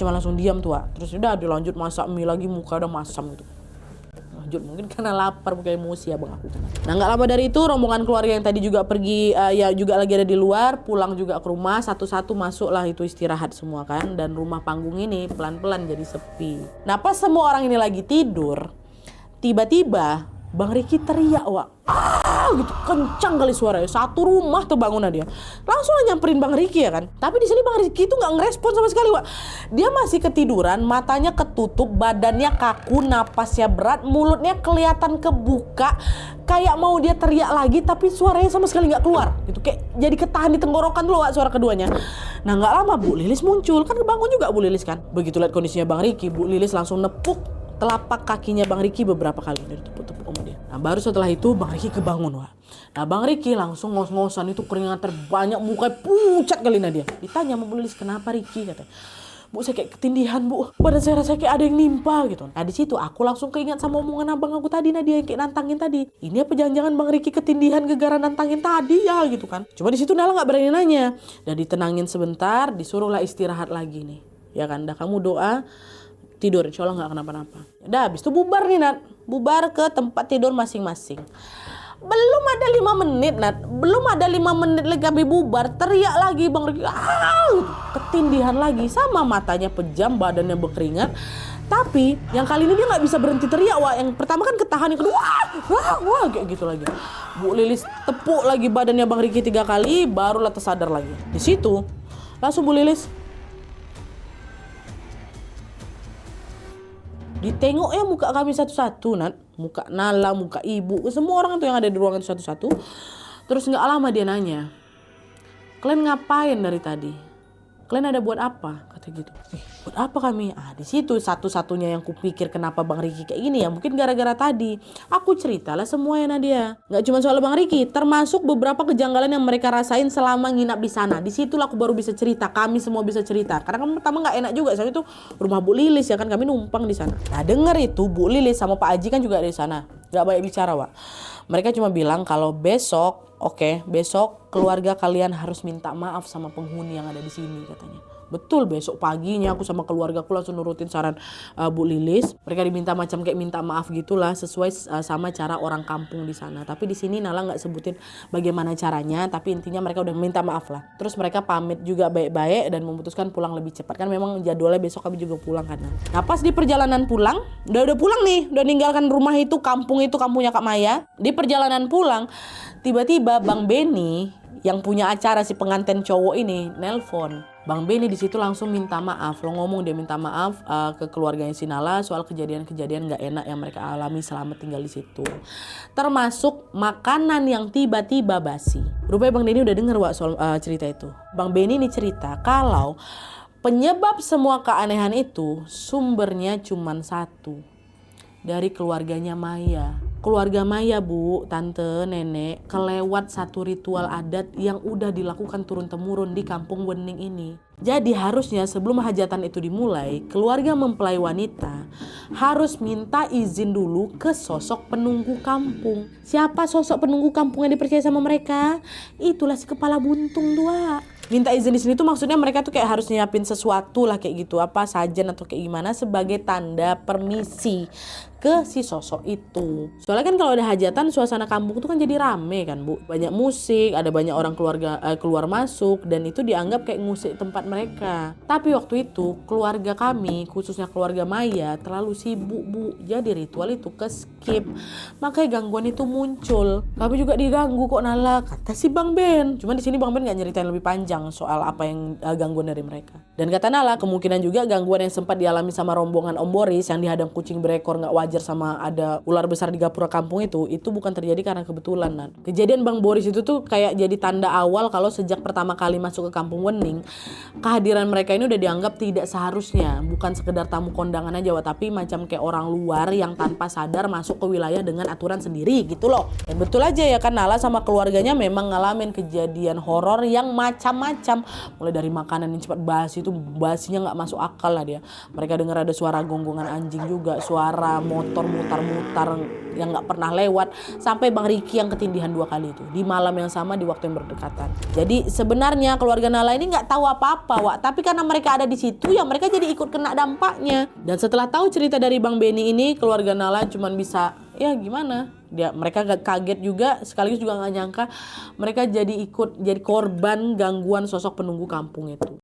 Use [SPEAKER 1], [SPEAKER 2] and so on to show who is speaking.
[SPEAKER 1] cuma langsung diam tuh, Wak. Terus udah dilanjut masak mie lagi, muka udah masam gitu. Lanjut, mungkin karena lapar, bukan emosi abang aku. Nah nggak lama dari itu rombongan keluarga yang tadi juga pergi, ya juga lagi ada di luar, pulang juga ke rumah, satu-satu masuk lah itu istirahat semua kan. Dan rumah panggung ini pelan-pelan jadi sepi. Nah pas semua orang ini lagi tidur, tiba-tiba Bang Riki teriak, Wak. Gitu kencang kali suaranya, satu rumah tuh bangunan dia. Langsung nyamperin Bang Riki ya kan. Tapi di sini Bang Riki itu nggak ngerespon sama sekali, Wak. Dia masih ketiduran, matanya ketutup, badannya kaku, napasnya berat, mulutnya kelihatan kebuka, kayak mau dia teriak lagi tapi suaranya sama sekali nggak keluar. Gitu kayak jadi ketahan di tenggorokan dulu, Wak, suara keduanya. Nah nggak lama Bu Lilis muncul, kan bangun juga Bu Lilis kan. Begitu lihat kondisinya Bang Riki, Bu Lilis langsung nepuk telapak kakinya Bang Riki beberapa kali, dari tepuk-tepuk sama dia. Nah baru setelah itu Bang Riki kebangun, Wak. Nah Bang Riki langsung ngos-ngosan, itu keringat terbanyak, mukanya pucat kali dia. Ditanya sama Bu Lilis, kenapa Riki? Katanya, Bu saya kayak ketindihan Bu, badan saya rasanya kayak ada yang nimpa gitu. Nah di situ aku langsung keingat sama omongan abang aku tadi, Nadia, yang kayak nantangin tadi. Ini apa jangan-jangan Bang Riki ketindihan gara-gara nantangin tadi ya gitu kan. Cuma di situ Nala nggak berani nanya. Dan ditenangin sebentar, disuruhlah istirahat lagi nih. Ya kan, dah kamu doa, tidur, insya Allah nggak kenapa-napa. Udah habis itu bubar nih Nat, bubar ke tempat tidur masing-masing. Belum ada 5 menit Nat, belum ada 5 menit lagi kami bubar, teriak lagi Bang Riki, ketindihan lagi, sama matanya pejam, badannya berkeringat. Tapi yang kali ini dia nggak bisa berhenti teriak, Wak. Yang pertama kan ketahan, yang kedua wah kayak gitu lagi. Bu Lilis tepuk lagi badannya Bang Riki 3 kali, barulah tersadar lagi. Di situ langsung Bu Lilis ditengok ya muka kami satu-satu, Nat. Muka Nala, muka ibu, semua orang tuh yang ada di ruangan satu-satu. Terus gak lama dia nanya, kalian ngapain dari tadi? Kalian ada buat apa? Kata gitu. Buat apa kami? Di situ satu-satunya yang kupikir kenapa Bang Riki kayak gini ya, mungkin gara-gara tadi aku ceritalah semuanya Nadia. Gak cuma soal Bang Riki, termasuk beberapa kejanggalan yang mereka rasain selama nginap di sana. Di situlah aku baru bisa cerita, kami semua bisa cerita. Karena kan pertama nggak enak juga, soalnya itu rumah Bu Lilis ya kan, kami numpang di sana. Nah denger itu Bu Lilis sama Pak Haji kan juga ada di sana. Gak banyak bicara, Wak. Mereka cuma bilang kalau besok, besok keluarga kalian harus minta maaf sama penghuni yang ada di sini katanya. Betul, besok paginya aku sama keluarga aku langsung nurutin saran Bu Lilis. Mereka diminta macam kayak minta maaf gitulah, sesuai sama cara orang kampung di sana. Tapi di sini Nala nggak sebutin bagaimana caranya, tapi intinya mereka udah minta maaf lah. Terus mereka pamit juga baik-baik dan memutuskan pulang lebih cepat, kan memang jadwalnya besok kami juga pulang kan. Nah pas di perjalanan pulang, udah pulang nih, udah ninggalkan rumah itu, kampungnya Kak Maya. Di perjalanan pulang, tiba-tiba Bang Beni yang punya acara si pengantin cowok ini nelpon. Bang Beni di situ langsung minta maaf. Lo ngomong dia minta maaf ke keluarganya si Nala soal kejadian-kejadian gak enak yang mereka alami selama tinggal di situ. Termasuk makanan yang tiba-tiba basi. Rupanya Bang Beni udah denger soal cerita itu. Bang Beni ini cerita kalau penyebab semua keanehan itu sumbernya cuma satu. Dari keluarganya Maya. Keluarga Maya, Bu, tante, nenek, kelewat satu ritual adat yang udah dilakukan turun-temurun di kampung Wening ini. Jadi harusnya sebelum hajatan itu dimulai, keluarga mempelai wanita harus minta izin dulu ke sosok penunggu kampung. Siapa sosok penunggu kampung yang dipercaya sama mereka? Itulah si kepala buntung tua. Minta izin di sini tuh maksudnya mereka tuh kayak harus nyiapin sesuatu lah kayak gitu, apa sajen atau kayak gimana sebagai tanda permisi ke si sosok itu. Soalnya kan kalau ada hajatan suasana kampung tuh kan jadi rame kan, Bu. Banyak musik, ada banyak orang keluarga keluar masuk dan itu dianggap kayak ngusik tempat mereka. Tapi waktu itu keluarga kami, khususnya keluarga Maya, terlalu sibuk, Bu. Jadi ritual itu ke skip. Makanya gangguan itu muncul. Kami juga diganggu kok Nala, kata si Bang Ben. Cuma di sini Bang Ben enggak nyeritain lebih panjang soal apa yang gangguan dari mereka. Dan kata Nala, kemungkinan juga gangguan yang sempat dialami sama rombongan Om Boris yang dihadang kucing berekor nggak wajar sama ada ular besar di gapura kampung itu bukan terjadi karena kebetulan. Nan. Kejadian Bang Boris itu tuh kayak jadi tanda awal kalau sejak pertama kali masuk ke kampung Wening, kehadiran mereka ini udah dianggap tidak seharusnya, bukan sekedar tamu kondangan aja, tapi macam kayak orang luar yang tanpa sadar masuk ke wilayah dengan aturan sendiri gitu loh. Dan betul aja ya kan, Nala sama keluarganya memang ngalamin kejadian horor yang macam-macam, mulai dari makanan yang cepat basi, itu basinya nggak masuk akal lah dia. Mereka dengar ada suara gonggongan anjing juga, suara motor mutar-mutar yang nggak pernah lewat, sampai Bang Riki yang ketindihan 2 kali itu di malam yang sama di waktu yang berdekatan. Jadi sebenarnya keluarga Nala ini nggak tahu apa-apa, Wak, tapi karena mereka ada di situ ya mereka jadi ikut kena dampaknya. Dan setelah tahu cerita dari Bang Benny ini, keluarga Nala cuman bisa ya gimana, mereka kaget juga, sekaligus juga nggak nyangka mereka jadi korban gangguan sosok penunggu kampung itu.